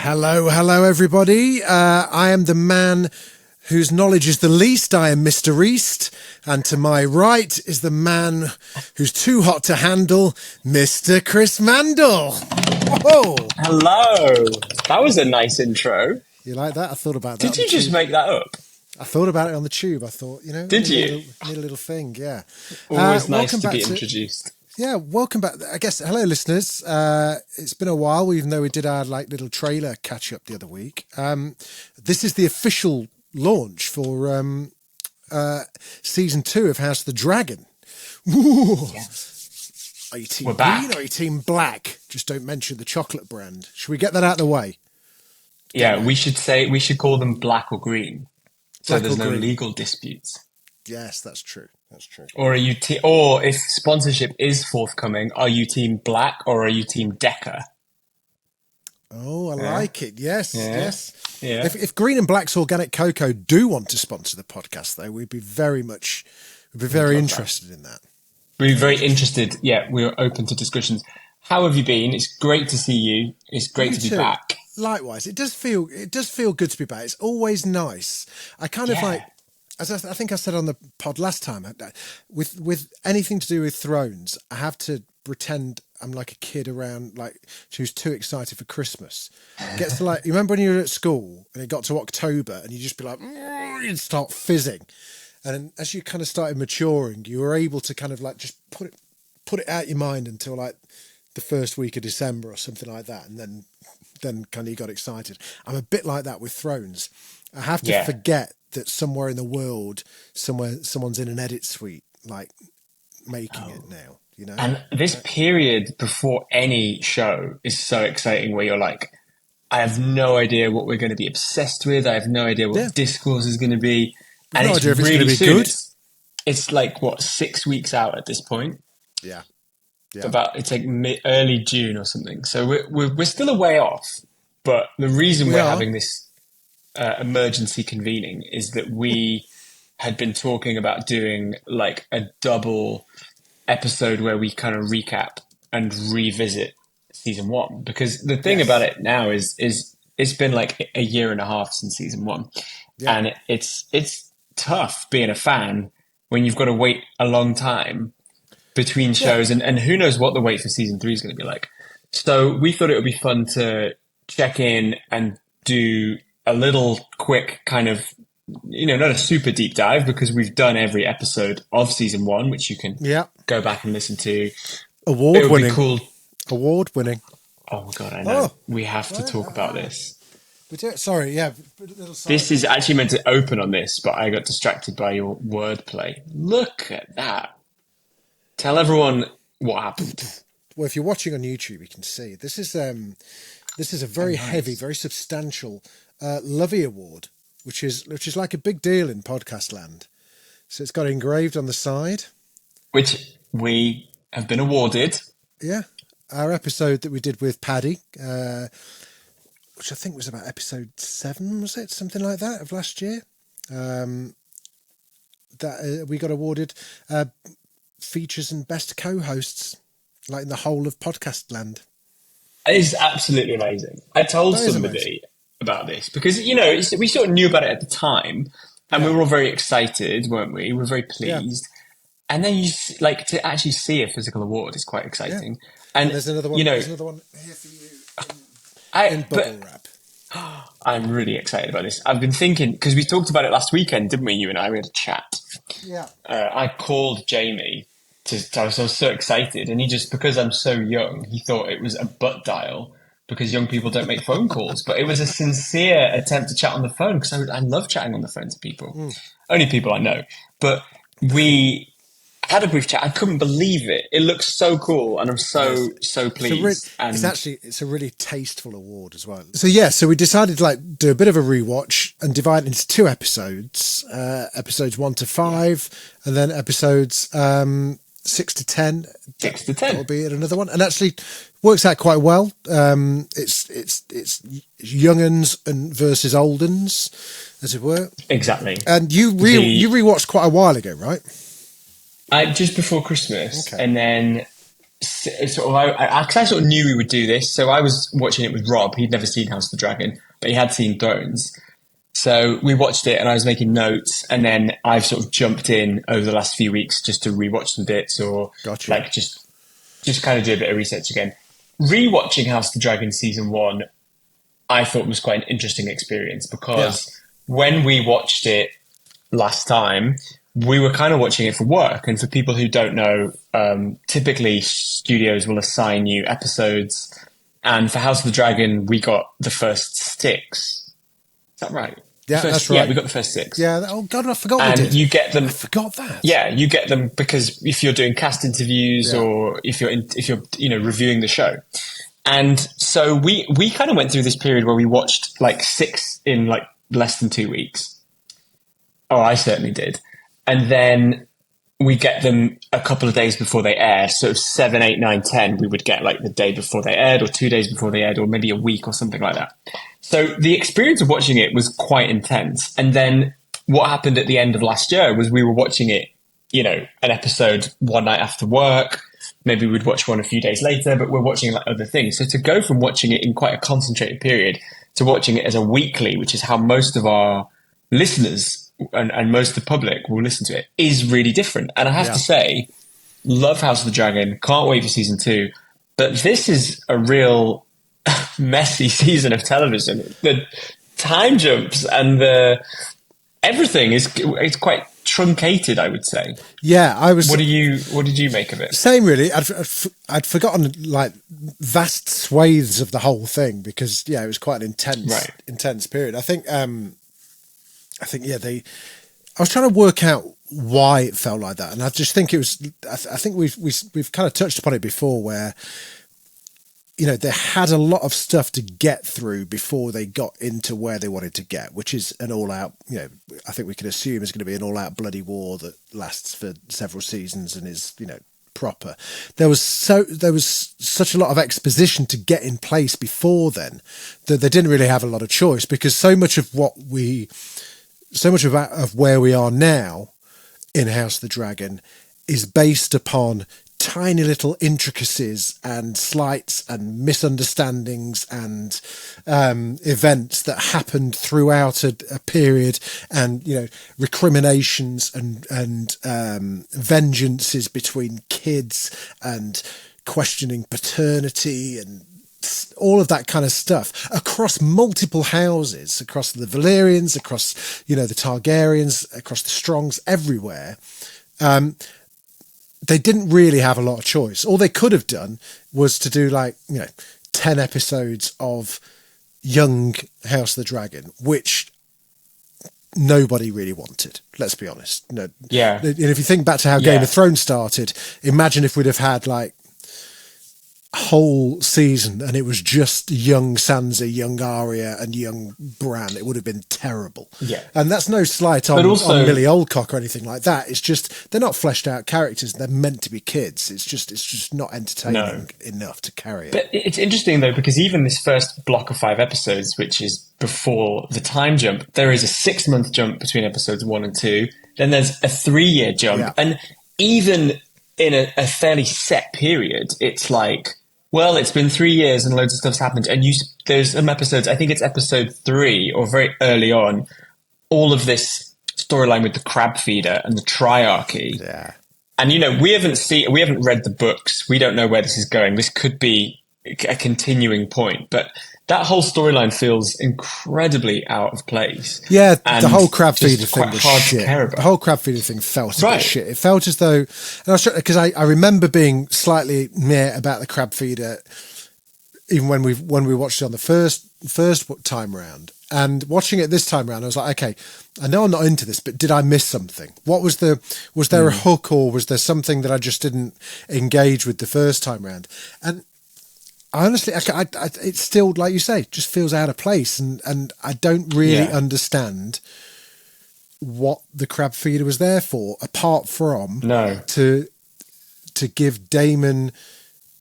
Hello, everybody. I am the man whose knowledge is the least. I am Mr. East. And to my right is the man who's too hot to handle, Mr. Chris Mandel. Whoa. Hello. That was a nice intro. You like that? I thought about that. Did you just make that up? I thought about it on the tube. I thought, Did you? Need a little thing, yeah. Always nice to be introduced. Yeah, welcome back. I guess, hello, listeners. It's been a while, even though we did our little trailer catch-up the other week. This is the official launch for season 2 of House of the Dragon. Yes. Are you team green or are you team black? Just don't mention the chocolate brand. Should we get that out of the way? Yeah, we should call them black or green, so there's no legal disputes. Yes, that's true. That's true. Or are you or if sponsorship is forthcoming, are you team black or are you team Decker? Oh, I like it. Yes, yes. Yeah. If Green and Black's Organic Cocoa do want to sponsor the podcast, though, we'd be very interested in that. We'd be very interested. Yeah, we're open to discussions. How have you been? It's great to see you. It's great to be back. Likewise, it does feel good to be back. It's always nice. I kind of like, as I think I said on the pod last time, with anything to do with Thrones, I have to pretend I'm like a kid around, like, who's too excited for Christmas. Gets to you remember when you were at school and it got to October and you'd just be like, you'd start fizzing. And as you kind of started maturing, you were able to kind of just put it out your mind until like the first week of December or something like that. And then kind of you got excited. I'm a bit like that with Thrones. I have to forget that somewhere in the world, someone's in an edit suite, like making it now, you know? And this period before any show is so exciting where you're like, I have no idea what we're going to be obsessed with. I have no idea what discourse is going to be. And no idea if it's really going to be good. It's like, 6 weeks out at this point? Yeah. It's like early June or something. So we're still a way off. But the reason we're having this emergency convening is that we had been talking about doing like a double episode where we kind of recap and revisit season 1. Because the thing about it now is it's been like a year and a half since season 1. Yeah. And it's tough being a fan when you've got to wait a long time between shows and who knows what the wait for season 3 is going to be like. So we thought it would be fun to check in and do a little quick kind of, not a super deep dive because we've done every episode of season 1, which you can go back and listen to. Award-winning. Cool. Award-winning. Oh my God, I know. We have to talk about this. We do. Sorry, This is actually meant to open on this, but I got distracted by your wordplay. Look at that. Tell everyone what happened. Well, if you're watching on YouTube, you can see this is a very heavy, very substantial Lovey Award, which is like a big deal in podcast land. So it's got engraved on the side, which we have been awarded. Yeah, our episode that we did with Paddy, which I think was about episode 7, was it something like that of last year? That we got awarded features and best co-hosts, like in the whole of podcast land. It is absolutely amazing. I told somebody about this because, we sort of knew about it at the time and we were all very excited, weren't we? We were very pleased. Yeah. And then you to actually see a physical award is quite exciting. Yeah. And there's another one, there's another one here for you in bubble wrap. I'm really excited about this. I've been thinking, because we talked about it last weekend, didn't we? You and I, we had a chat. Yeah. I called Jamie I was so excited, and he just, because I'm so young, he thought it was a butt dial because young people don't make phone calls. But it was a sincere attempt to chat on the phone because I love chatting on the phone to people, only people I know. But we had a brief chat. I couldn't believe it. It looks so cool, and I'm so pleased. It's a really tasteful award as well. So we decided to do a bit of a rewatch and divide it into 2 episodes, episodes 1 to 5, and then episodes 6 to 10. 6 to 10. That'll be another one, and actually works out quite well. It's younguns and versus olduns, as it were. Exactly. And you rewatched quite a while ago, right? Just before Christmas, and then I sort of knew we would do this. So I was watching it with Rob. He'd never seen House of the Dragon, but he had seen Thrones. So we watched it and I was making notes, and then I've sort of jumped in over the last few weeks just to rewatch some bits or Gotcha. like just kind of do a bit of research again. Rewatching House of the Dragon season 1, I thought was quite an interesting experience because when we watched it last time, we were kind of watching it for work. And for people who don't know, typically studios will assign you episodes. And for House of the Dragon, we got the first 6. Is that right? Yeah, that's right. Yeah, we got the first 6. Yeah. Oh God, I forgot we did. And you get them. I forgot that. Yeah, you get them because if you're doing cast interviews or if you're reviewing the show. And so we kind of went through this period where we watched like 6 in like less than 2 weeks. Oh, I certainly did. And then we get them a couple of days before they air. So 7, 8, 9, 10, we would get like the day before they aired or 2 days before they aired or maybe a week or something like that. So the experience of watching it was quite intense. And then what happened at the end of last year was we were watching it, an episode one night after work. Maybe we'd watch one a few days later, but we're watching like other things. So to go from watching it in quite a concentrated period to watching it as a weekly, which is how most of our listeners and most of the public will listen to it, is really different. And I have to say, love House of the Dragon. Can't wait for season 2. But this is a real messy season of television. The time jumps and everything is quite truncated, I would say. Yeah, I was. What did you make of it? Same, really. I'd forgotten like vast swathes of the whole thing because it was quite an intense period. I think I was trying to work out why it felt like that, and I just think it was. I think we've kind of touched upon it before, where they had a lot of stuff to get through before they got into where they wanted to get, which is an all-out, I think we can assume is going to be an all-out bloody war that lasts for several seasons and is, proper. There was such a lot of exposition to get in place before then that they didn't really have a lot of choice, because so much of where we are now in House of the Dragon is based upon tiny little intricacies and slights and misunderstandings and events that happened throughout a period, and recriminations and vengeances between kids and questioning paternity and all of that kind of stuff across multiple houses, across the Valyrians, across the Targaryens, across the Strongs, everywhere. They didn't really have a lot of choice. All they could have done was to do 10 episodes of young House of the Dragon, which nobody really wanted. Let's be honest. Yeah. And if you think back to how Game of Thrones started, imagine if we'd have had whole season and it was just young Sansa, young Arya and young Bran. It would have been terrible. Yeah. And that's no slight on Millie Oldcock or anything like that. It's just they're not fleshed out characters. They're meant to be kids. It's just not entertaining enough to carry it. But it's interesting though, because even this first block of 5 episodes, which is before the time jump, there is a 6-month jump between episodes 1 and 2. Then there's a 3-year jump. Yeah. And even in a fairly set period, it's like, well, it's been 3 years and loads of stuff's happened. And there's some episodes, I think it's episode 3 or very early on, all of this storyline with the crab feeder and the triarchy. Yeah. And, we haven't read the books. We don't know where this is going. This could be a continuing point, but that whole storyline feels incredibly out of place. Yeah, the whole crab feeder thing was hard shit. To care about. The whole crab feeder thing felt a bit shit. It felt as though, and I was because I remember being slightly meh about the crab feeder, even when we watched it on the first time round, and watching it this time round, I was like, okay, I know I'm not into this, but did I miss something? Was there a hook, or was there something that I just didn't engage with the first time round? And honestly, it's still, like you say, just feels out of place, and I don't really understand what the crab feeder was there for, apart from to give Damon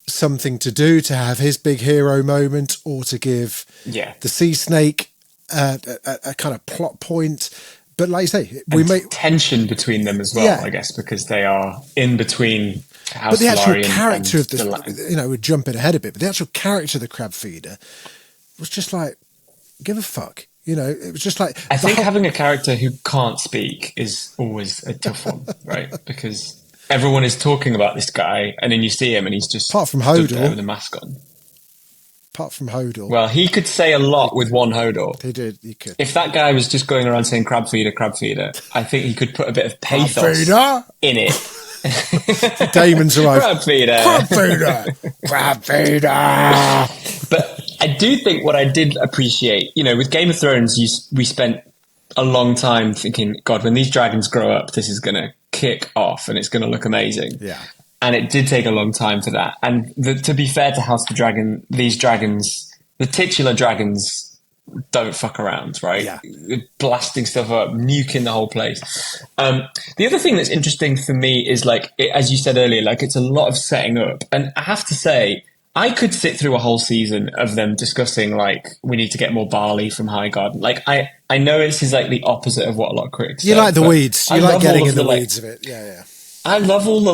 something to do, to have his big hero moment, or to give the sea snake a kind of plot point. but like you say, tension between them as well, I guess, because they are in between House But the actual Velaryon character and of this, we're jumping ahead a bit, but the actual character of the crab feeder was just like, give a fuck. It was just like... I think having a character who can't speak is always a tough one, right? Because everyone is talking about this guy, and then you see him, and he's just apart from stood there Hodor, with a mask on. Apart from Hodor. Well, he could say a lot with one Hodor. He could. If that guy was just going around saying crab feeder, I think he could put a bit of pathos in it. Damon's arrived. Crab feeder. Crab feeder. Crab feeder. But I do think what I did appreciate, with Game of Thrones, we spent a long time thinking, God, when these dragons grow up, this is going to kick off and it's going to look amazing. Yeah. And it did take a long time for that. And to be fair to House of the Dragon, these dragons, the titular dragons, don't fuck around, right? Yeah. Blasting stuff up, nuking the whole place. The other thing that's interesting for me is, as you said earlier, it's a lot of setting up. And I have to say, I could sit through a whole season of them discussing, we need to get more barley from Highgarden. I know this is the opposite of what a lot of critics say. You like the weeds. You like getting in the weeds of it. Yeah. I love all the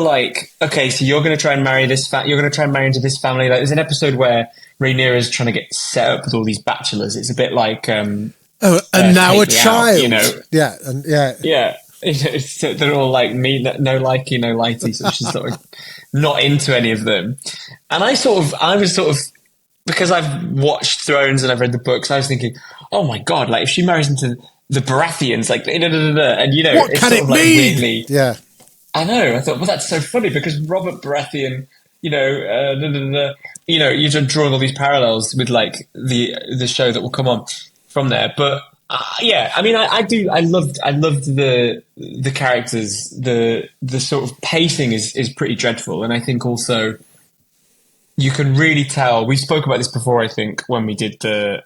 okay, so you're going to try and marry you're going to try and marry into this family. There's an episode where Rhaenyra is trying to get set up with all these bachelors. It's a bit like, and now a child, out, yeah. So they're all like me, no likey, no lighty. So she's sort of not into any of them. And I was sort of, because I've watched Thrones and I've read the books, I was thinking, oh my God, if she marries into the Baratheons, and what it's can sort it of mean? Weirdly, yeah. I know. I thought, well, that's so funny because Robert Baratheon, you're just drawing all these parallels with the show that will come on from there. But I loved the characters. The sort of pacing is pretty dreadful, and I think also you can really tell. We spoke about this before, I think, when we did the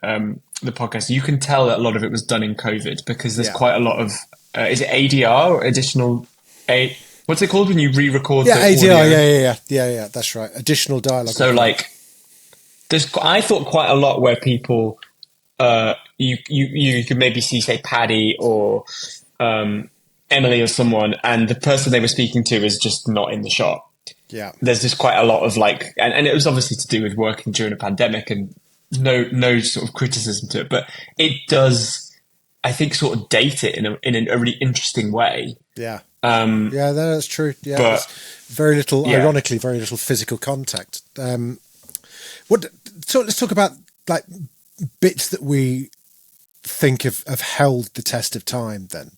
podcast. You can tell that a lot of it was done in COVID because there's quite a lot of is it ADR or additional what's it called when you re-record? Yeah, ADR. Yeah. That's right. Additional dialogue. So I thought quite a lot where people, you could maybe see, say, Paddy or Emily or someone, and the person they were speaking to is just not in the shot. Yeah. There's just quite a lot of and it was obviously to do with working during a pandemic, and no sort of criticism to it, but it does, I think, sort of date it in a really interesting way. Yeah. That's true. Yeah, but, very little. Yeah. Ironically, very little physical contact. Let's talk about bits that we think have held the test of time. Then,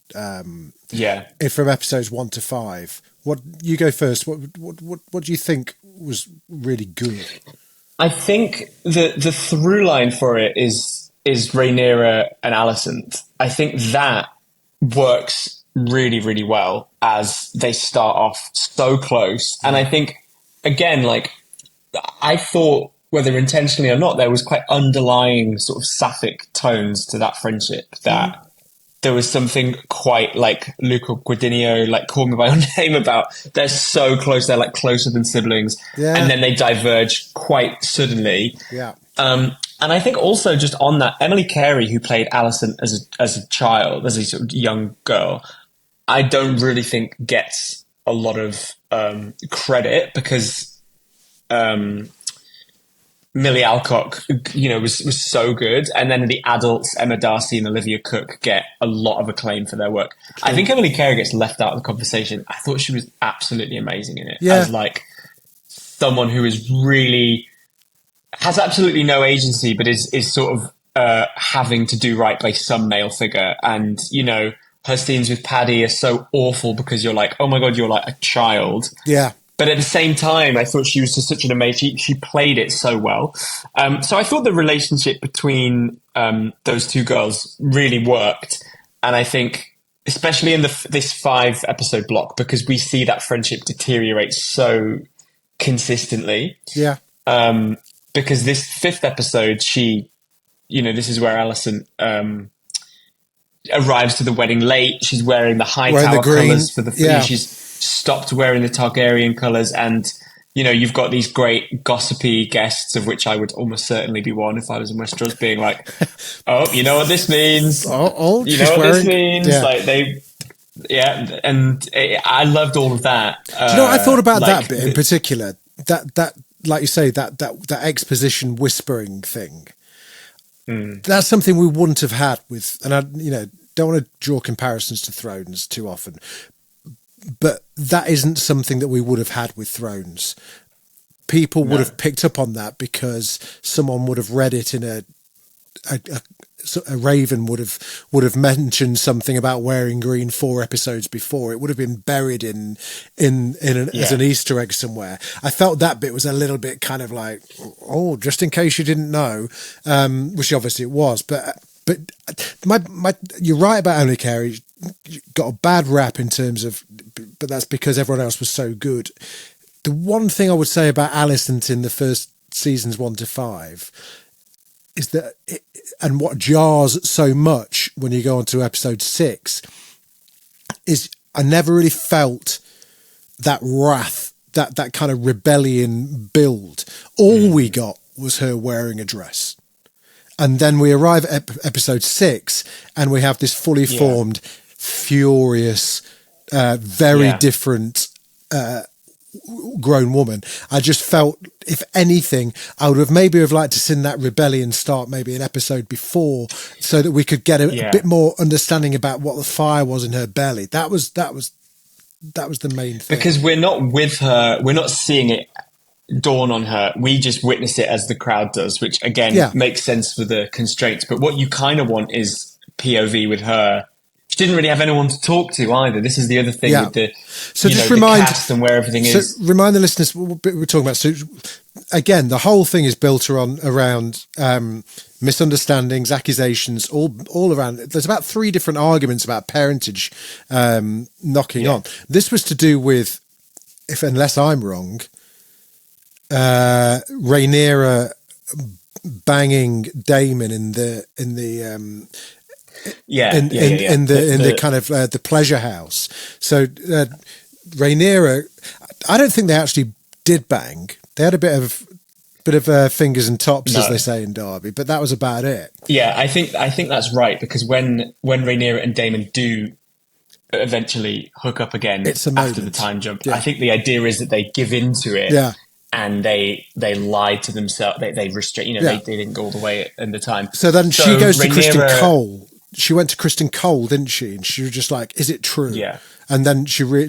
from episodes 1 to 5. What you go first? What do you think was really good? I think the through line for it is Rhaenyra and Alicent. I think that works really, really well as they start off so close. And I think, again, I thought, whether intentionally or not, there was quite underlying sort of sapphic tones to that friendship, that there was something quite like Luca Guadagnino, Call Me By Your Name, about they're so close, they're closer than siblings. Yeah. And then they diverge quite suddenly. Yeah. And I think also just on that, Emily Carey, who played Alicent as a child, as a sort of young girl, I don't really think gets a lot of credit because Millie Alcock, was so good. And then the adults, Emma Darcy and Olivia Cook, get a lot of acclaim for their work. True. I think Emily Carey gets left out of the conversation. I thought she was absolutely amazing in it. Yeah. As someone who is really has absolutely no agency, but is sort of having to do right by some male figure. And, her scenes with Paddy are so awful because you're like, oh my God, you're like a child. Yeah. But at the same time, I thought she was just such an amazing, she played it so well. So I thought the relationship between those two girls really worked. And I think, especially in this 5 episode block, because we see that friendship deteriorate so consistently. Yeah. Because this 5th episode, this is where Alicent arrives to the wedding late. She's wearing the Hightower colours for the she's stopped wearing the Targaryen colours, and you know, you've got these great gossipy guests, of which I would almost certainly be one if I was in Westeros, being like, "Oh, you know what this means? You know she's what this wearing, means?" yeah. Like and I loved all of that. Do you know what I thought about that Like, bit in particular? That like you say, that exposition whispering thing. That's something we wouldn't have had with, and I, don't want to draw comparisons to Thrones too often, but that isn't something that we would have had with Thrones. People would have picked up on that because someone would have read it in a raven would have mentioned something about wearing green 4 episodes before. It would have been buried as an Easter egg somewhere. I felt that bit was a little bit kind of like, oh, just in case you didn't know, which obviously it was. But my you're right about Only Carey. Got a bad rap in terms of, but that's because everyone else was so good. The one thing I would say about Alicent in the first seasons 1 to 5 is that, and what jars so much when you go on to episode 6, is I never really felt that wrath, that kind of rebellion build. All we got was her wearing a dress. And then we arrive at episode 6 and we have this fully formed, furious, very different grown woman. I just felt, if anything, I would have maybe liked to seen that rebellion start maybe an episode before, so that we could get a bit more understanding about what the fire was in her belly. That was the main thing. Because we're not with her, we're not seeing it dawn on her. We just witness it as the crowd does, which again makes sense for the constraints. But what you kind of want is POV with her. She didn't really have anyone to talk to either. This is the other thing with the, the cast and where everything is. Remind the listeners what we're talking about. So again, the whole thing is built around misunderstandings, accusations, all around. There's about 3 different arguments about parentage knocking on. This was to do with, unless I'm wrong, Rhaenyra banging Damon in the kind of the pleasure house. So Rhaenyra, I don't think they actually did bang. They had a bit of fingers and tops, as they say in Derby, but that was about it. Yeah, I think that's right, because when Rhaenyra and Damon do eventually hook up again after the time jump, I think the idea is that they give into it. Yeah. And they lied to themselves. They restrain. They didn't go all the way at the time. So then she goes to Criston Cole. She went to Criston Cole, didn't she? And she was just like, "Is it true?" Yeah. And then she's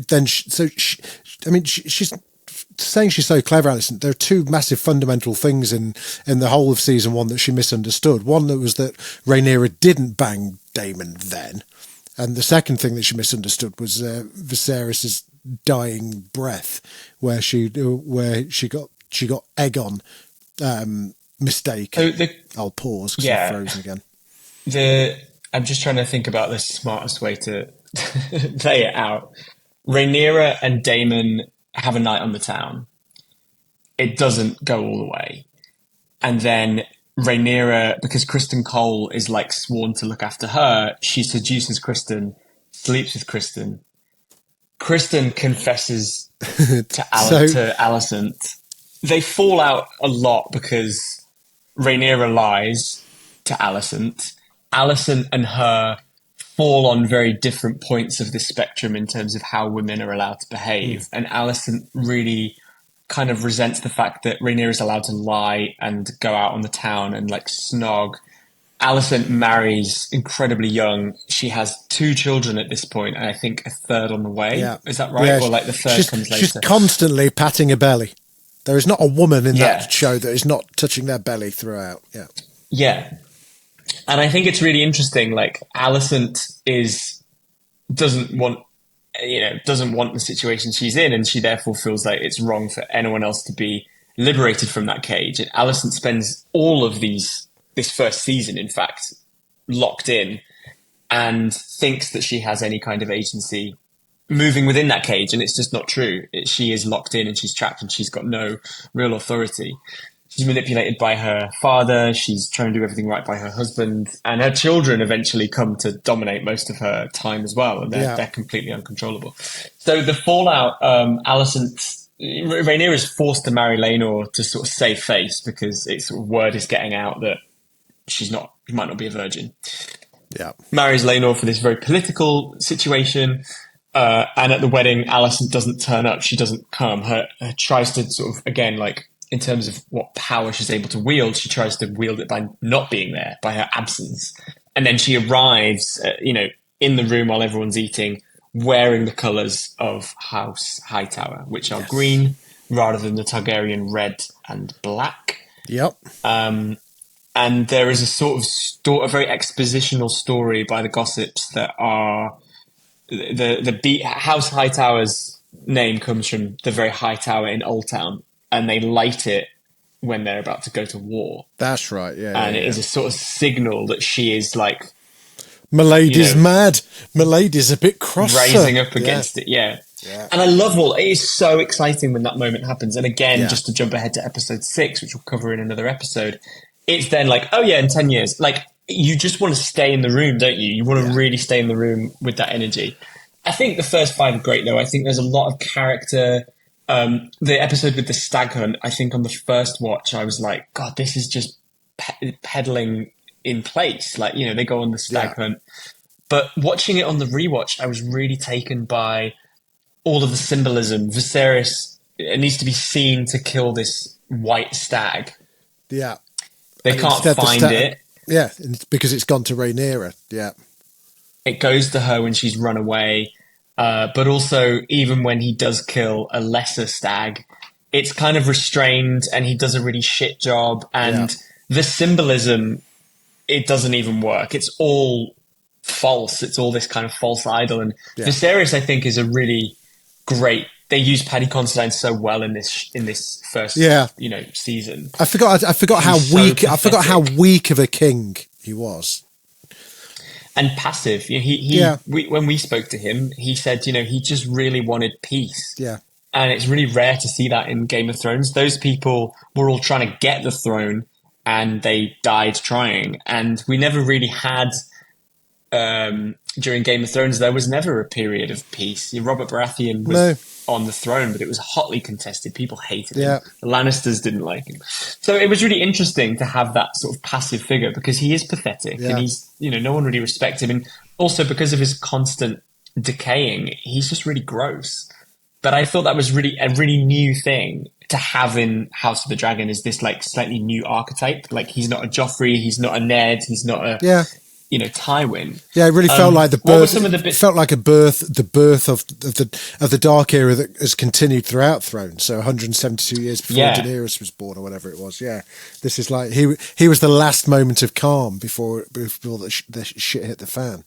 saying she's so clever, Alison. There are 2 massive fundamental things in the whole of season 1 that she misunderstood. One that was that Rhaenyra didn't bang Damon then, and the second thing that she misunderstood was Viserys' dying breath, where she got Aegon mistaken. So I'll pause because I'm frozen again. I'm just trying to think about the smartest way to lay it out. Rhaenyra and Damon have a night on the town. It doesn't go all the way, and then Rhaenyra, because Criston Cole is like sworn to look after her, she seduces Criston, sleeps with Criston. Criston confesses to Alicent. They fall out a lot because Rhaenyra lies to Alicent. Alicent and her fall on very different points of the spectrum in terms of how women are allowed to behave. And Alicent really kind of resents the fact that Rhaenyra is allowed to lie and go out on the town and like snog. Alicent marries incredibly young. She has 2 children at this point, and I think a third on the way. Yeah. Is that right? Or like the third comes later? She's constantly patting her belly. There is not a woman in that show that is not touching their belly throughout. Yeah. Yeah. And I think it's really interesting. Like, Alicent doesn't want the situation she's in, and she therefore feels like it's wrong for anyone else to be liberated from that cage. And Alicent spends all of this first season, in fact, locked in, and thinks that she has any kind of agency moving within that cage, and it's just not true. She is locked in and she's trapped and she's got no real authority. She's manipulated by her father. She's trying to do everything right by her husband, and her children eventually come to dominate most of her time as well. And they're completely uncontrollable. So the fallout, Alicent Rhaenyra is forced to marry Laenor to sort of save face because it's sort of word is getting out that she might not be a virgin. Yeah. Marries Laenor for this very political situation. And at the wedding, Alicent doesn't turn up. She doesn't come. Her tries to sort of, again, like in terms of what power she's able to wield, she tries to wield it by not being there, by her absence. And then she arrives, in the room while everyone's eating, wearing the colours of House Hightower, which are green rather than the Targaryen red and black. Yep. And there is a sort of a very expositional story by the gossips that are the House Hightower's name comes from the very high tower in Old Town, and they light it when they're about to go to war. That's right. Yeah. And it is a sort of signal that she is like, Milady's mad. Milady's a bit cross. Rising up against it. Yeah. And I love it is so exciting when that moment happens. And again, just to jump ahead to episode 6, which we'll cover in another episode, it's then like, oh yeah, in 10 years, like you just want to stay in the room, don't you? You want to really stay in the room with that energy. I think the first 5 are great though. I think there's a lot of character. The episode with the stag hunt, I think on the first watch, I was like, God, this is just peddling in place. Like, they go on the stag hunt. But watching it on the rewatch, I was really taken by all of the symbolism. Viserys, it needs to be seen to kill this white stag. Yeah. They can't find it. Yeah, because it's gone to Rhaenyra. Yeah. It goes to her when she's run away. But also, even when he does kill a lesser stag, it's kind of restrained and he does a really shit job. And the symbolism, it doesn't even work. It's all false. It's all this kind of false idol. And Viserys, I think, is a really great. They use Paddy Considine so well in this first season. I forgot how weak. I forgot how weak of a king he was. And passive. When we spoke to him, he said, he just really wanted peace. Yeah. And it's really rare to see that in Game of Thrones. Those people were all trying to get the throne and they died trying. And we never really had, during Game of Thrones, there was never a period of peace. Robert Baratheon was on the throne, but it was hotly contested. People hated him. The Lannisters didn't like him. So it was really interesting to have that sort of passive figure because he is pathetic and he's, no one really respects him. And also because of his constant decaying, he's just really gross. But I thought that was really a really new thing to have in House of the Dragon is this like slightly new archetype. Like he's not a Joffrey, he's not a Ned, he's not a Tywin. Yeah, it really felt like the birth. Felt like the birth of the Dark Era that has continued throughout Thrones. So 172 years before Daenerys was born, or whatever it was. Yeah, this is like he was the last moment of calm before the shit hit the fan.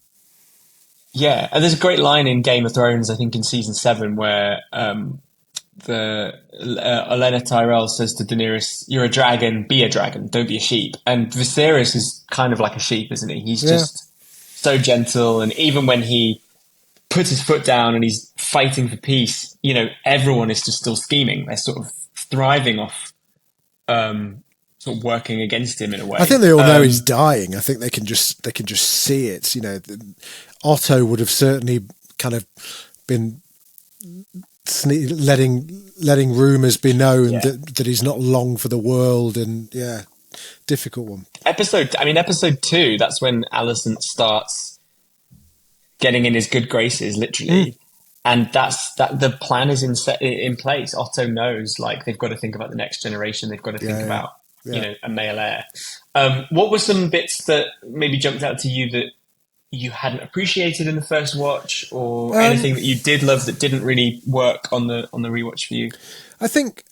Yeah, and there's a great line in Game of Thrones, I think in season 7, where Olenna Tyrell says to Daenerys, "You're a dragon, be a dragon, don't be a sheep." And Viserys is kind of like a sheep, isn't he? He's just so gentle, and even when he puts his foot down and he's fighting for peace, everyone is just still scheming. They're sort of thriving off, sort of working against him in a way. I think they all know he's dying. I think they can just see it. Otto would have certainly kind of been letting rumours be known that he's not long for the world, and difficult one. Episode 2, that's when Alicent starts getting in his good graces, literally. And that's the plan is in place. Otto knows, like, they've got to think about the next generation. They've got to think about, a male heir. What were some bits that maybe jumped out to you that you hadn't appreciated in the first watch, or anything that you did love that didn't really work on the rewatch for you? I think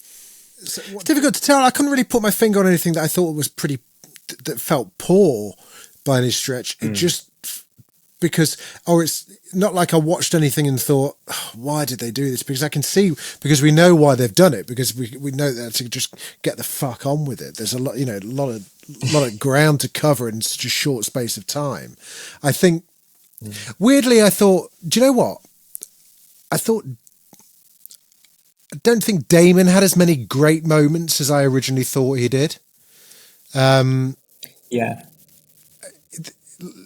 it's difficult to tell. I couldn't really put my finger on anything that I thought was that felt poor by any stretch. It just because it's not like I watched anything and thought, why did they do this? Because I can see, because we know why they've done it, because we know that to just get the fuck on with it. There's a lot, a lot of ground to cover in such a short space of time. I think, weirdly, I thought, do you know what? I don't think Damon had as many great moments as I originally thought he did.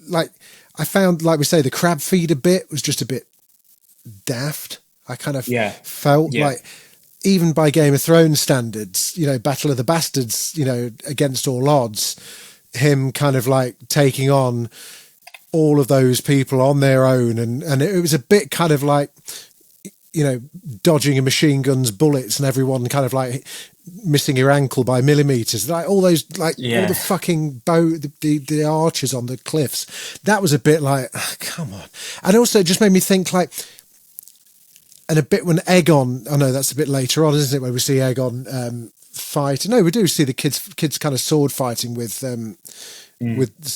Like, I found, like we say, the crab feeder bit was just a bit daft. I kind of felt like even by Game of Thrones standards, Battle of the Bastards, against all odds, him kind of like taking on all of those people on their own. And it was a bit kind of like, dodging a machine gun's bullets and everyone kind of like missing your ankle by millimeters, like all those, like all the fucking the archers on the cliffs. That was a bit like, oh, come on. And also it just made me think like, and a bit when Aegon, I know that's a bit later on, isn't it? When we see Aegon fight. No, we do see the kids kind of sword fighting with Sir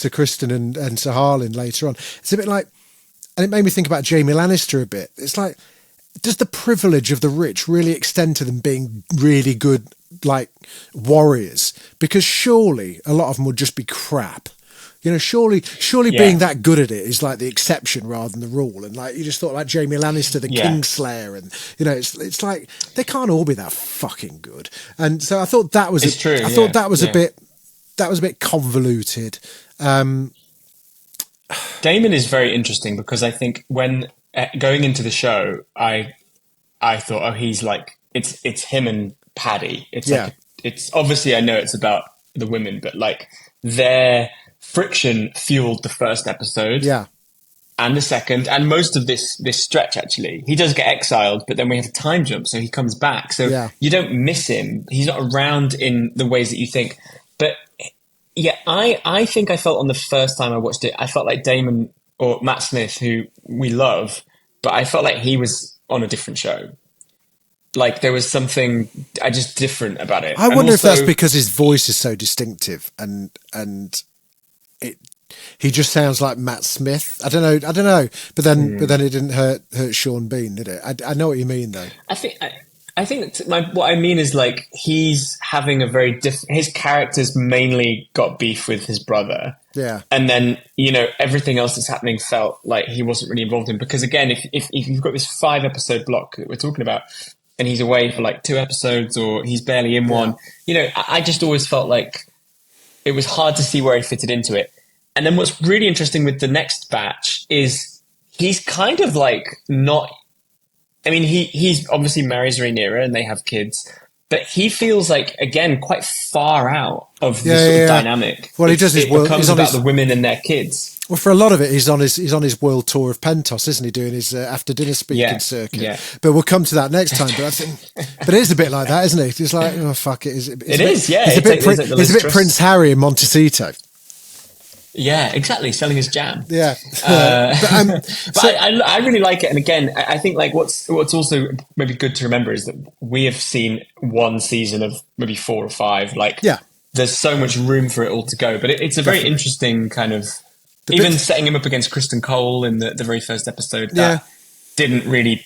Criston and Sir Harlin later on. It's a bit like, and it made me think about Jaime Lannister a bit. It's like, does the privilege of the rich really extend to them being really good, like, warriors? Because surely a lot of them would just be crap. Surely being that good at it is like the exception rather than the rule. And like, you just thought like Jaime Lannister, the Kingslayer, and it's like they can't all be that fucking good. And so I thought that was that was a bit convoluted. Damon is very interesting because I think when going into the show, I thought, oh, he's like, it's him and Paddy. It's like, it's obviously, I know it's about the women, but like their friction fueled the first episode, and the second, and most of this stretch. Actually, he does get exiled, but then we have a time jump, so he comes back. So you don't miss him. He's not around in the ways that you think. But yeah, I think I felt on the first time I watched it, I felt like Damon or Matt Smith, who we love, but I felt like he was on a different show. Like there was something just different about it. I wonder if that's because his voice is so distinctive and he just sounds like Matt Smith. I don't know. But then it didn't hurt Sean Bean, did it? I know what you mean though. I think what I mean is like he's having a very different. His character's mainly got beef with his brother. Yeah. And then, everything else that's happening felt like he wasn't really involved in. Because again, if you've got this 5-episode block that we're talking about and he's away for like 2 episodes or he's barely in one, I just always felt like it was hard to see where he fitted into it. And then what's really interesting with the next batch is he's kind of like not, I mean, he's obviously marries Rhaenyra and they have kids, but he feels like, again, quite far out of the sort of dynamic. Well, he does his world. It becomes about the women and their kids. Well, for a lot of it, he's on his world tour of Pentos, isn't he? Doing his after dinner speaking circuit. Yeah. But we'll come to that next time. But I think, but it is a bit like that, isn't it? It's like, oh fuck it. He's a bit Prince Harry in Montecito. Yeah, exactly. Selling his jam. Yeah. I really like it. And again, I think like what's also maybe good to remember is that we have seen one season of maybe 4 or 5. Like, there's so much room for it all to go. But it's a very interesting kind of, even setting him up against Criston Cole in the very first episode, that didn't really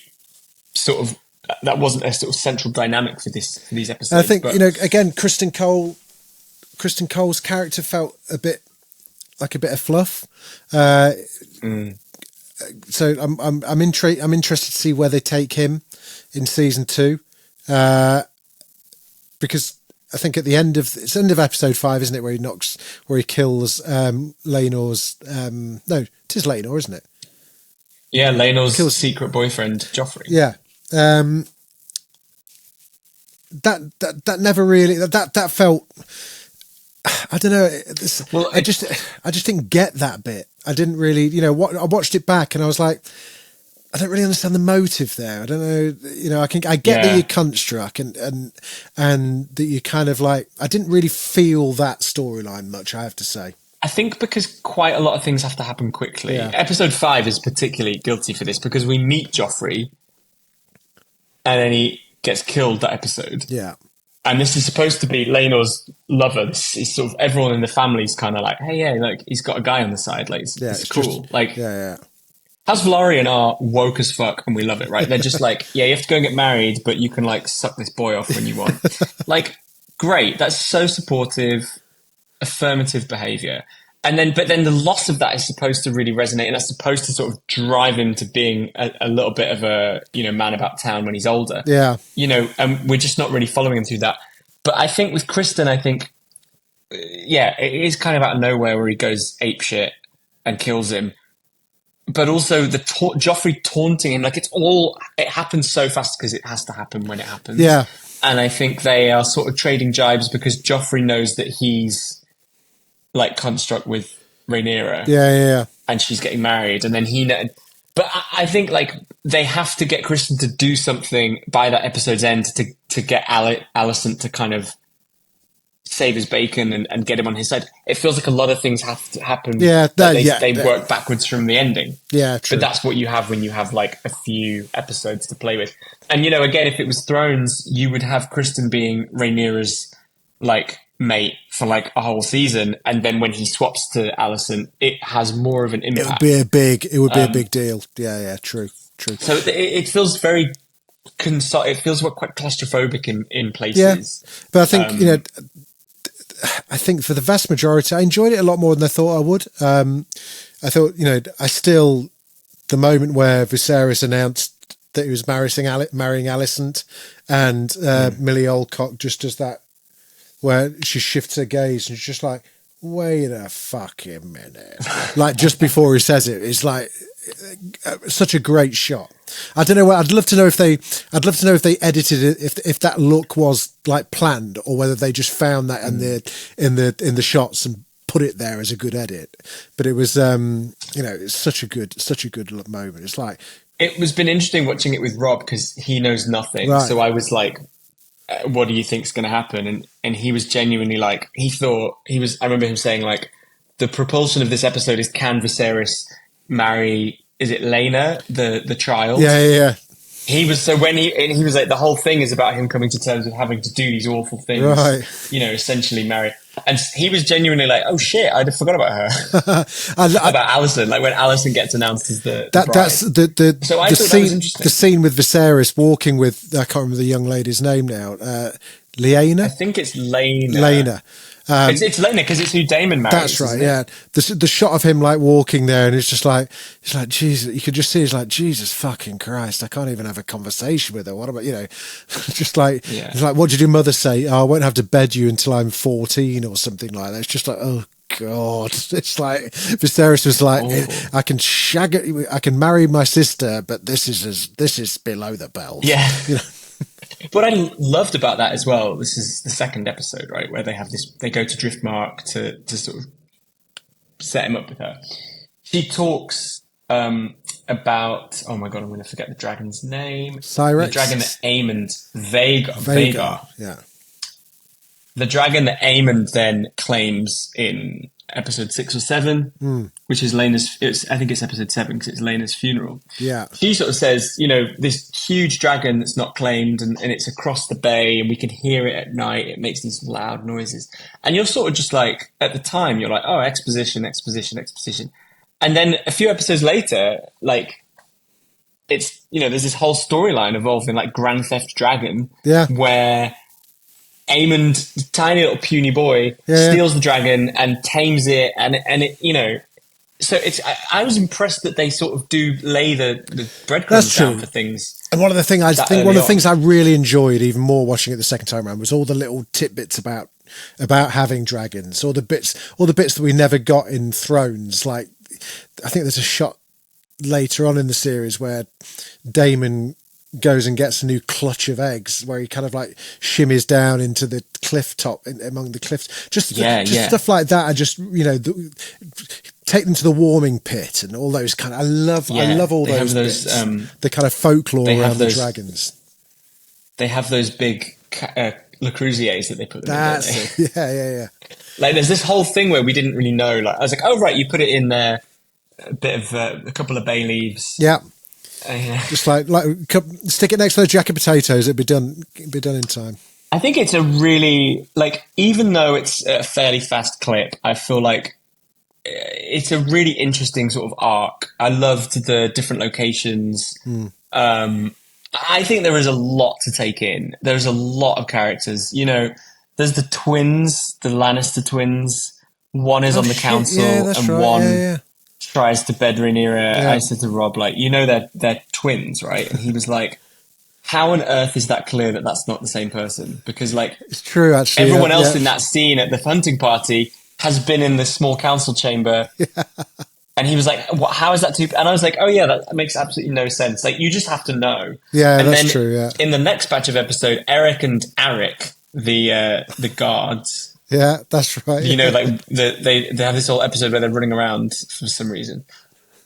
sort of, that wasn't a sort of central dynamic for these episodes. And I think, again, Criston Cole's character felt a bit of fluff. So I'm interested to see where they take him in season 2, because I think at the end of episode 5, isn't it, where he kills Laenor's no, it is Laenor, isn't it? Yeah, Laenor's secret boyfriend, Joffrey. Yeah. That never really that felt, I don't know. I just didn't get that bit. I didn't really, I watched it back and I was like, I don't really understand the motive there. I don't know. I get that you're cunt struck and that you kind of like, I didn't really feel that storyline much, I have to say. I think because quite a lot of things have to happen quickly. Yeah. Episode 5 is particularly guilty for this because we meet Joffrey and then he gets killed that episode. Yeah. And this is supposed to be Laenor's lover. This is sort of everyone in the family's kind of like, hey, like he's got a guy on the side. Like, it's cool. House Velaryon are woke as fuck and we love it, right? They're just like, you have to go and get married, but you can like suck this boy off when you want. Like, great. That's so supportive, affirmative behavior. But then the loss of that is supposed to really resonate, and that's supposed to sort of drive him to being a little bit of a, man about town when he's older. Yeah. And we're just not really following him through that. But I think with Criston, it is kind of out of nowhere where he goes apeshit and kills him. but also the Joffrey taunting him, like it happens so fast because it has to happen when it happens. Yeah. And I think they are sort of trading jibes because Joffrey knows that he's like construct with Rhaenyra. Yeah. And she's getting married, and then but I think like they have to get Criston to do something by that episode's end to get Alicent to kind of save his bacon and get him on his side. It feels like a lot of things have to happen. Yeah, they work backwards from the ending. Yeah, true. But that's what you have when you have like a few episodes to play with. And again, if it was Thrones, you would have Criston being Rhaenyra's like mate for like a whole season, and then when he swaps to Alicent, it has more of an impact. It would be a big deal. Yeah, true. So it feels very it feels quite claustrophobic in places. Yeah, but I think I think for the vast majority, I enjoyed it a lot more than I thought I would. I thought, the moment where Viserys announced that he was marrying Alicent, and Millie Alcock just does that, where she shifts her gaze and she's just like, wait a fucking minute. Like just before he says it, it's like such a great shot. I don't know. I'd love to know if they edited it, if that look was like planned, or whether they just found that in the shots and put it there as a good edit. But it was, it's such a good moment. It's like, it was been interesting watching it with Rob because he knows nothing. Right. So I was like, what do you think's going to happen? And he was genuinely like, I remember him saying like, the propulsion of this episode is, can Viserys marry, is it Laena, the child? Yeah. He was, so when he was like, the whole thing is about him coming to terms with having to do these awful things, right. Essentially marry. And he was genuinely like, oh shit, I forgot about her. About Alicent, like when Alicent gets announced as the bride. That's the so I the thought scene, that was interesting. The scene with Viserys walking with, I can't remember the young lady's name now, Lyanna? I think it's Laena. Laena. It's Laena because it's who Damon marries. That's right, yeah. The shot of him like walking there, and it's like Jesus. You could just see, it's like, Jesus fucking Christ, I can't even have a conversation with her. What about, just like, It's like, what did your mother say? Oh, I won't have to bed you until I'm 14 or something like that. It's just like, oh God. It's like Viserys was like, I can I can marry my sister, but this is below the belt. Yeah. What I loved about that as well, this is the second episode, right, where they go to Driftmark to sort of set him up with her. She talks about, oh my God, I'm going to forget the dragon's name. Cyrex? The dragon that Aemond, Vhagar. Yeah. The dragon that Aemond then claims in episode 6 or 7, which is I think it's episode 7 because it's Laena's funeral. Yeah. She sort of says, this huge dragon that's not claimed and it's across the bay and we can hear it at night. It makes these loud noises. And you're sort of just like, at the time, you're like, oh, exposition. And then a few episodes later, like, it's, there's this whole storyline involving like Grand Theft Dragon, where Aemond, tiny little puny boy, steals the dragon and tames it, and it, so it's. I was impressed that they sort of do lay the breadcrumbs down for things. And one of the things I really enjoyed even more watching it the second time around was all the little tidbits about having dragons, all the bits that we never got in Thrones. Like, I think there's a shot later on in the series where Damon goes and gets a new clutch of eggs, where he kind of like shimmies down into the cliff top among the cliffs, just stuff like that. I just take them to the warming pit and all those kind of. I love all those bits. The kind of folklore around the dragons. They have those big Le Crusiers that they put them in. That's it. Yeah. Like there's this whole thing where we didn't really know. Like I was like, oh right, you put it in there, a bit of a couple of bay leaves. Yeah. Just like stick it next to those jacket potatoes, it'd be done in time. I think it's a really, like, even though it's a fairly fast clip, I feel like it's a really interesting sort of arc. I loved the different locations. I think there is a lot to take in. There's a lot of characters. There's the twins, the Lannister twins. One is on the council, and right. One tries to bed Rhaenyra. I said to Rob, like, they're twins, right? And he was like, how on earth is that clear that that's not the same person? Because, like, it's true, actually. Everyone else in that scene at the hunting party has been in the small council chamber And he was like, "What? How is that too?" And I was like, "Oh yeah, that makes absolutely no sense. Like you just have to know." Yeah, And that's then true. Yeah, in the next batch of episode, Eric and Arik, the guards, yeah, that's right. you know, like they have this whole episode where they're running around for some reason.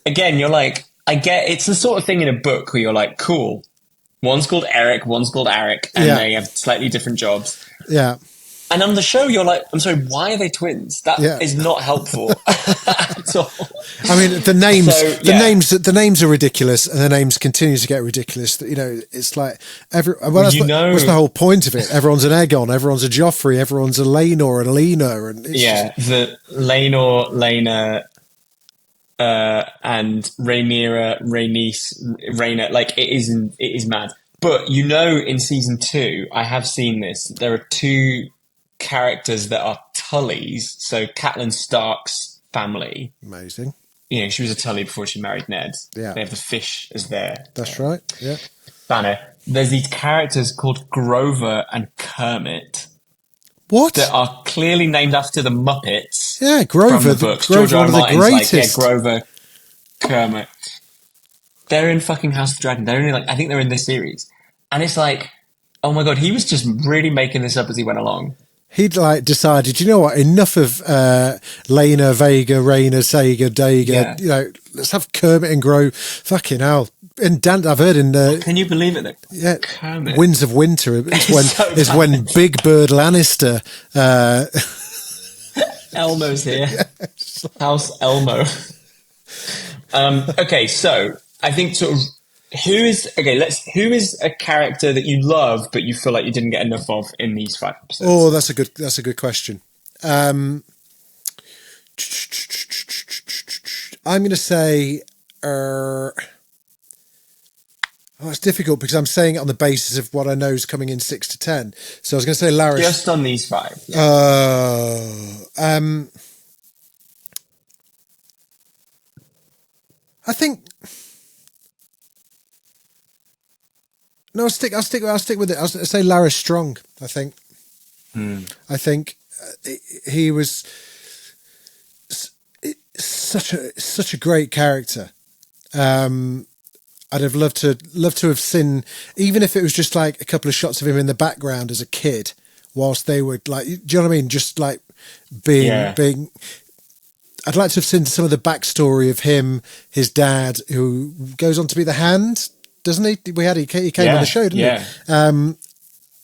Again, you're like, I get it's the sort of thing in a book where you're like, cool. One's called Eric, one's called Arik, and they have slightly different jobs. Yeah. And on the show, you're like, I'm sorry, why are they twins? That is not helpful at all. I mean, the names are ridiculous, and the names continue to get ridiculous. You know, it's like that's the whole point of it. Everyone's an Aegon, everyone's a Joffrey, everyone's a Laenor and a Lena, and the Laenor, Lena, and Rhaenyra, Rhaenys, Rhaena. Like it is mad. But you know, in season 2, I have seen this. There are 2 characters that are Tullys. So Catelyn Stark's family. Amazing. You know, she was a Tully before she married Ned. Yeah. They have the fish as their That's right. Yeah. banner. There's these characters called Grover and Kermit. What? That are clearly named after the Muppets. Yeah, Grover. From the books. Grover, one of the greatest. Grover, Kermit. They're in fucking House of the Dragon. They're only I think they're in this series. And it's like, oh my God, he was just really making this up as he went along. He'd decided, you know what, enough of Lena, Vega, Rhaena, Sega, Daga. Yeah. You know, let's have Kermit and Grow. Fucking hell. And Dan, I've heard in can you believe it? Yeah, Kermit. Winds of Winter is when Big Bird Lannister. Elmo's here. House Elmo. Okay, so I think sort of who is a character that you love but you feel like you didn't get enough of in these 5 episodes? Oh, that's a good question. I'm going to say. It's difficult because I'm saying it on the basis of what I know is coming in 6 to 10. So I was going to say Larys. Just on these 5. Yeah. I think. No, I'll stick with it. I'll say Larys Strong. I think. I think he was such a great character. I'd have loved to have seen, even if it was just like a couple of shots of him in the background as a kid, whilst they were like, do you know what I mean? Just like being. I'd like to have seen some of the backstory of him, his dad, who goes on to be the Hand, doesn't he? He came on the show, didn't he?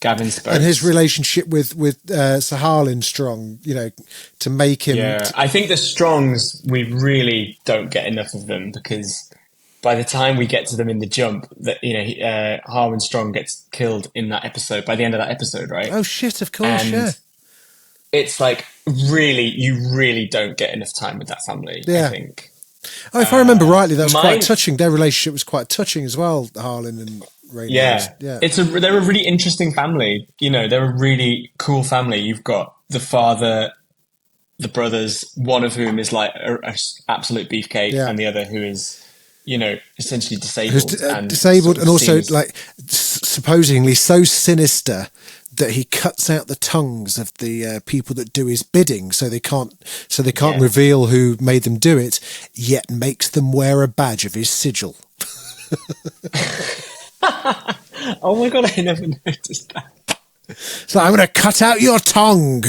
Gavin Spokes. And his relationship with Sir Harlan Strong, you know, to make him. Yeah, I think the Strongs, we really don't get enough of them because by the time we get to them in the jump, that Harlan Strong gets killed in that episode. By the end of that episode, right? Oh shit! Of course, yeah. It's like you really don't get enough time with that family. Yeah. I think. Oh, if I remember rightly, that was quite touching. Their relationship was quite touching as well, Harlan and Rhaena. Yeah. They're a really interesting family. You know, they're a really cool family. You've got the father, the brothers, one of whom is like a absolute beefcake, and the other who is, you know, essentially disabled. Disabled and also like supposedly so sinister that he cuts out the tongues of the people that do his bidding, so they can't reveal who made them do it, yet makes them wear a badge of his sigil. Oh my God, I never noticed that. So I'm going to cut out your tongue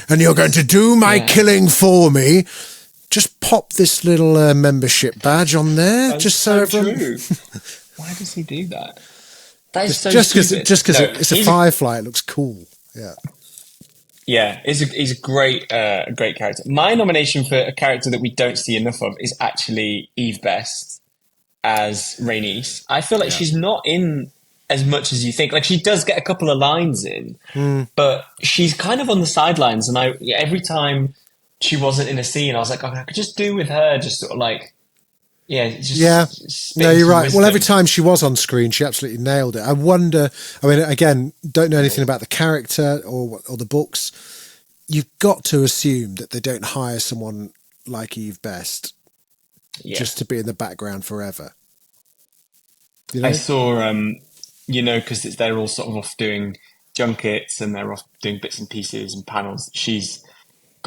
and you're going to do my killing for me. Just pop this little membership badge on there. That's just so everyone... true. Why does he do that? That is just because it's a firefly, it looks cool. Yeah. Yeah, he's a great character. My nomination for a character that we don't see enough of is actually Eve Best as Rhaenys. I feel like she's not in as much as you think. Like she does get a couple of lines in, but she's kind of on the sidelines. And every time she wasn't in a scene, I was like, I could just do with her, just sort of like, no, you're right. Well, every time she was on screen, she absolutely nailed it. I wonder. I mean, again, don't know anything about the character or the books. You've got to assume that they don't hire someone like Eve Best just to be in the background forever. You know? I saw, because they're all sort of off doing junkets and they're off doing bits and pieces and panels. She's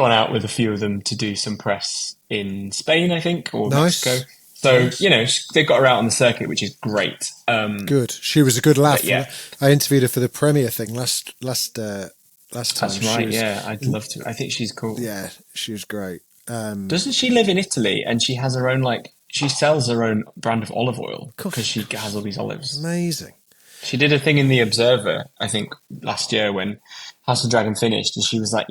gone out with a few of them to do some press in Spain, I think, or Nice. Mexico. So, Nice. They've got her out on the circuit, which is great. Good. She was a good laugh. Yeah. I interviewed her for the premiere thing last time. That's right, I'd love to. I think she's cool. Yeah, she was great. Doesn't she live in Italy and she has her own, she sells her own brand of olive oil because she has all these olives. Amazing. She did a thing in The Observer, I think, last year when House of Dragon finished, and she was like,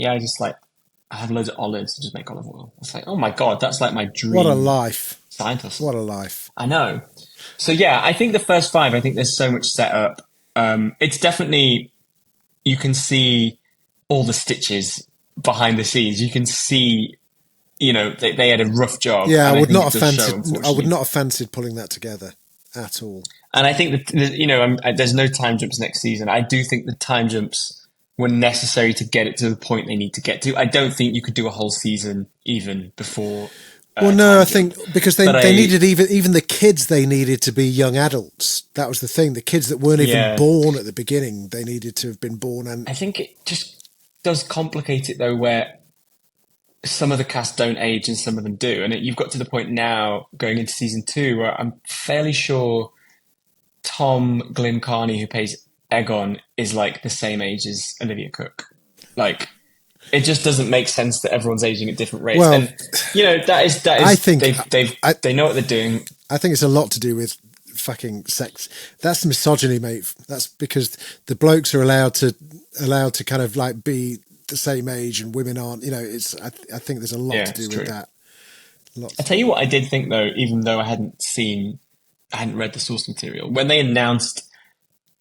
I have loads of olives to just make olive oil. It's like, oh my God, that's like my dream. What a life. Scientist. What a life. I know. So yeah, I think the first 5, I think there's so much set up. It's definitely, you can see all the stitches behind the scenes. You can see, they had a rough job. Yeah, I would not have fancied pulling that together at all. And I think that, there's no time jumps next season. I do think the time jumps were necessary to get it to the point they need to get to. I don't think you could do a whole season even before. Well, no, I think because they needed even the kids, they needed to be young adults. That was the thing. The kids that weren't even born at the beginning, they needed to have been born. And I think it just does complicate it, though, where some of the cast don't age and some of them do. And you've got to the point now going into season 2 where I'm fairly sure Tom Glyn Carney, who plays Aegon, is like the same age as Olivia Cook. Like, it just doesn't make sense that everyone's aging at different rates. Well, and that is. I think they know what they're doing. I think it's a lot to do with fucking sex. That's misogyny, mate. That's because the blokes are allowed to kind of like be the same age and women aren't. I think there's a lot to do with that. I'll tell you what I did think, though, even though I hadn't read the source material. When they announced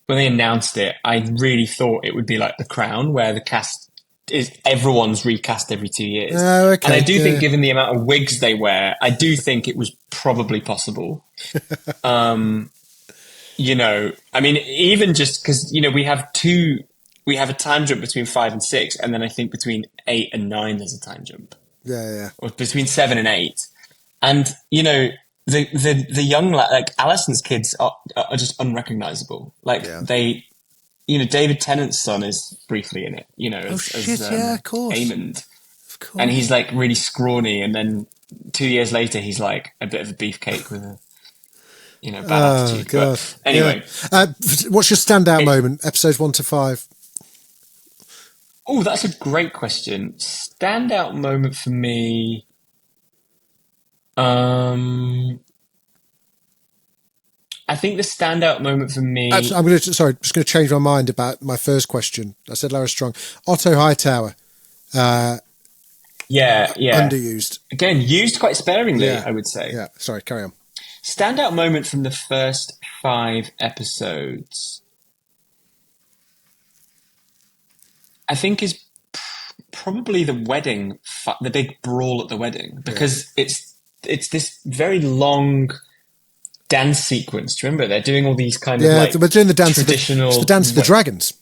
it, I really thought it would be like The Crown, where the cast is everyone's recast every 2 years. Okay, and I do think, given the amount of wigs they wear, I do think it was probably possible. I mean, even just because we have a time jump between 5 and 6, and then I think between 8 and 9 there's a time jump. Yeah. Or between 7 and 8, and the young like Alison's kids are just unrecognizable. David Tennant's son is briefly in it. As of course. Aemond, of course. And he's like really scrawny, and then 2 years later he's like a bit of a beefcake with a bad attitude. God. But anyway, what's your standout moment? Episodes 1 to 5. Oh, that's a great question. Standout moment for me. I think the standout moment for me. Actually, just going to change my mind about my first question. I said Lara Strong, Otto Hightower. Underused. Again, used quite sparingly, I would say. Yeah. Sorry, carry on. Standout moment from the first 5 episodes, I think, is probably the wedding, the big brawl at the wedding, because it's this very long dance sequence. Do you remember? They're doing all these kind of like we're doing the dance traditional the dance of the dragons.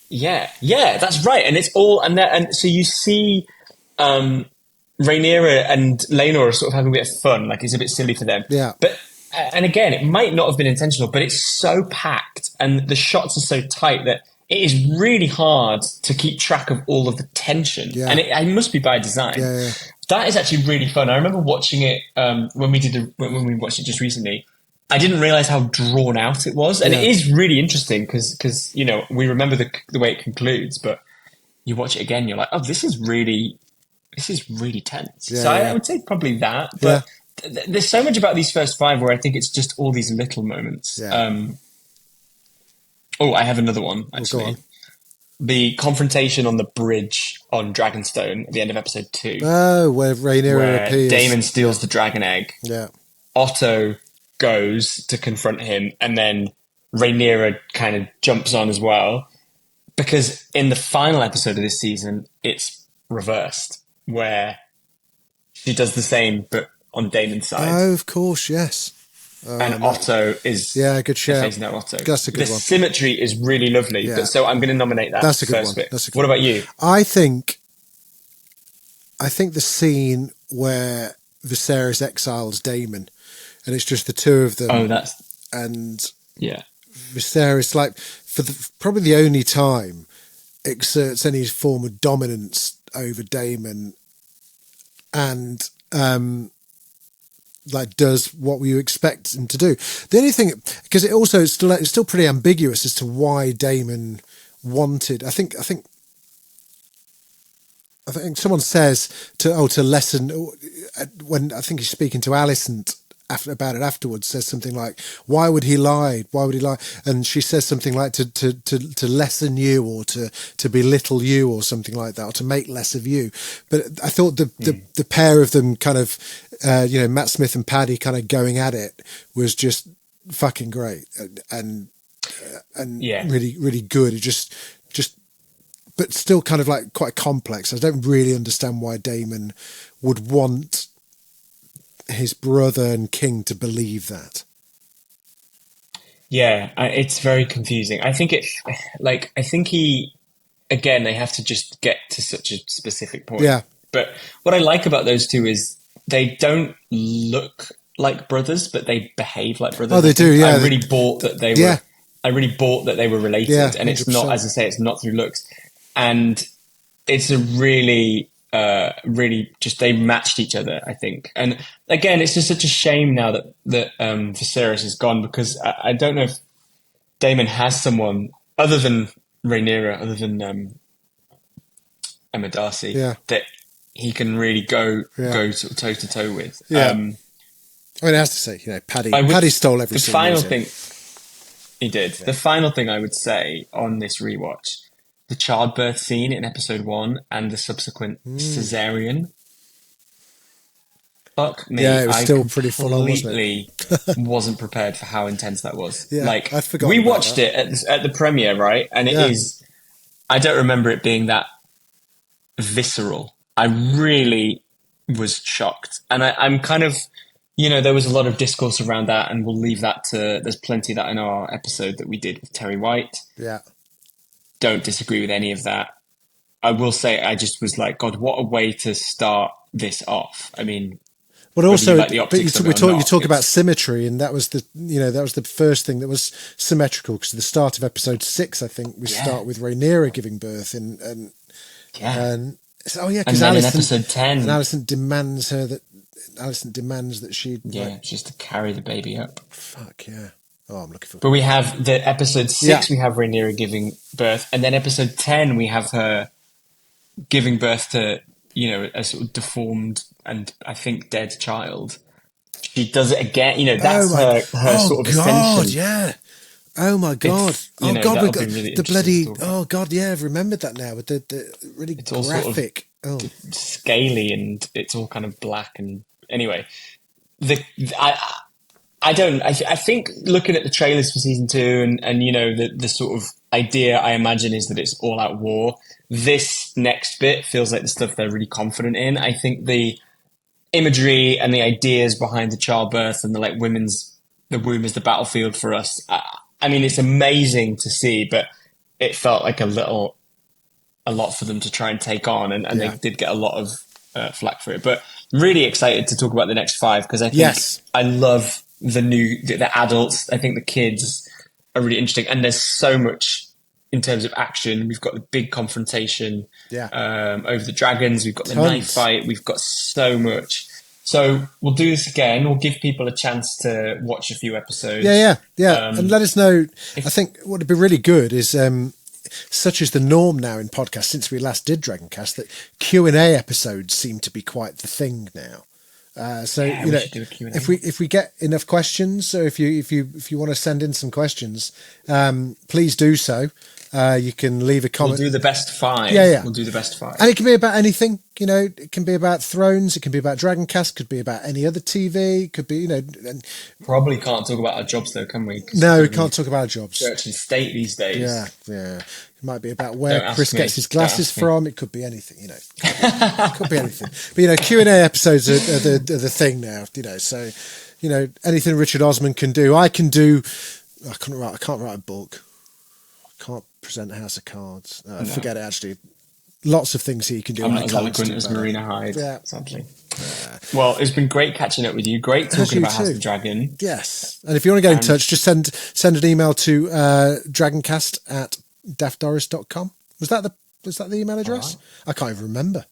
Yeah, that's right. And it's all and so you see Rhaenyra and Laenor are sort of having a bit of fun, like it's a bit silly for them. Yeah. But and again, it might not have been intentional, but it's so packed and the shots are so tight that it is really hard to keep track of all of the tension. Yeah. And it must be by design. Yeah. That is actually really fun. I remember watching it when we watched it just recently. I didn't realize how drawn out it was, and it is really interesting because we remember the way it concludes, but you watch it again, you're like, oh, this is really tense. Yeah, so I would say probably that. But there's so much about these first 5 where I think it's just all these little moments. Yeah. I have another one actually. Go on. The confrontation on the bridge on Dragonstone at the end of episode 2. Oh, where Rhaenyra appears. Damon steals the dragon egg. Yeah. Otto goes to confront him, and then Rhaenyra kind of jumps on as well. Because in the final episode of this season, it's reversed, where she does the same, but on Damon's side. Oh, of course, yes. And Otto is good shout. Phasing out Otto. That's a good one. The symmetry is really lovely. Yeah. But, so I'm going to nominate that. That's a good first one. Bit. What about you? I think the scene where Viserys exiles Damon, and it's just the two of them. Oh, Viserys, like, for probably the only time, exerts any form of dominance over Damon and like does what you expect him to do. The only thing, because it also is still pretty ambiguous as to why Damon wanted. I think someone says to lessen when I think he's speaking to Alicent about it afterwards, says something like, why would he lie, and she says something like to lessen you, or to belittle you, or something like that, or to make less of you. But I thought the pair of them kind of Matt Smith and Paddy kind of going at it was just fucking great and really, really good. It just but still kind of like quite complex. I don't really understand why Damon would want his brother and king to believe that. Yeah, it's very confusing. I think they have to just get to such a specific point. Yeah. But what I like about those two is they don't look like brothers, but they behave like brothers. Oh, they do, yeah. I really bought that they were. I really bought that they were related, yeah, and it's not, as I say, it's not through looks. And it's a really, really just, they matched each other, I think. And again, it's just such a shame now that Viserys is gone, because I don't know if Damon has someone other than Rhaenyra, other than Emma Darcy, that he can really go sort of toe to toe with. Yeah. I mean, I have to say, Paddy stole every single final thing. He did. Yeah. The final thing I would say on this rewatch, the childbirth scene in episode 1 and the subsequent cesarean. Fuck me. Yeah, it was still pretty full on, wasn't it? Wasn't prepared for how intense that was. Yeah, like, I'd forgotten. We watched it at the premiere, right? And it is, I don't remember it being that visceral. I really was shocked. And I'm kind of, there was a lot of discourse around that, and we'll leave that there's plenty of that in our episode that we did with Terry White. Yeah. Don't disagree with any of that. I will say I just was like, God, what a way to start this off. I mean, but also, you talk about symmetry, and that was the first thing that was symmetrical, because at the start of episode 6, I think we start with Rhaenyra giving birth, and because then in episode 10, and Alicent demands that she just to carry the baby up. Fuck yeah. Oh, I'm looking for. But we have the episode 6, we have Rhaenyra giving birth, and then episode 10, we have her giving birth to, a sort of deformed and I think dead child. She does it again. That's her sort of ascension. Yeah. Oh my God. We've got really the bloody. Oh God, yeah, I've remembered that now with the really graphic. Sort of scaly, and it's all kind of black. And anyway, I think looking at the trailers for season 2 and the sort of idea I imagine is that it's all out war. This next bit feels like the stuff they're really confident in. I think the imagery and the ideas behind the childbirth and the womb is the battlefield for us. I mean, it's amazing to see, but it felt like a lot for them to try and take on, and they did get a lot of flack for it. But I'm really excited to talk about the next 5, because I think I love the adults. I think the kids are really interesting, and there's so much in terms of action. We've got the big confrontation over the dragons. We've got the knife fight. We've got so much. So we'll do this again. We'll give people a chance to watch a few episodes. Yeah. And let us know. I think what would be really good is, such is the norm now in podcasts since we last did Dragoncast, that Q&A episodes seem to be quite the thing now. If we get enough questions, so if you want to send in some questions, please do so. You can leave a comment. We'll do the best 5. Yeah. We'll do the best 5. And it can be about anything, it can be about Thrones, it can be about Dragoncast, could be about any other TV, it could be, and probably can't talk about our jobs though, can we? No, we can't talk about our jobs. Church and state these days. Yeah. It might be about where Chris gets his glasses from. It could be anything, It could be anything. But, Q&A episodes are the thing now, So, anything Richard Osman can do, I can do. I can't write a book. I can't present a house of cards. Forget it, actually. Lots of things he can do. I'm not as eloquent as Marina Hyde, sadly. Well, it's been great catching up with you. Great talking about House of the Dragon. Yes. And if you want to get in touch, just send an email to dragoncast@daftdoris.com. Was that the Was that the email address? I can't even remember.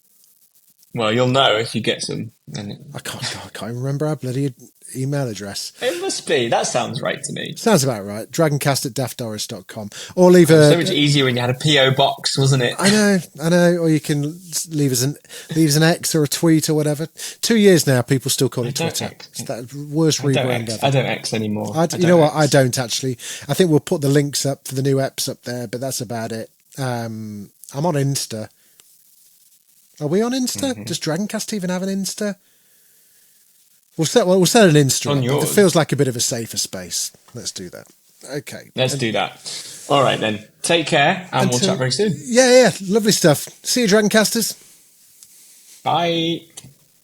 Well, you'll know if you get some. I can't even remember our bloody email address. It must be. That sounds right to me. Sounds about right. Dragoncast@daftdoris.com. Or leave so much easier when you had a PO box, wasn't it? I know. Or you can leave us an X or a tweet or whatever. 2 years now, people still call it Twitter. It's that worst rebrand ever. I don't X anymore. You know what? I don't actually. I think we'll put the links up for the new eps up there, but that's about it. I'm on Insta. Are we on Insta? Mm-hmm. Does Dragoncast even have an Insta? We'll set an Insta on yours. It feels like a bit of a safer space. Let's do that. Okay. Let's do that. All right, then. Take care, and we'll chat very soon. Yeah. Lovely stuff. See you, Dragoncasters. Bye.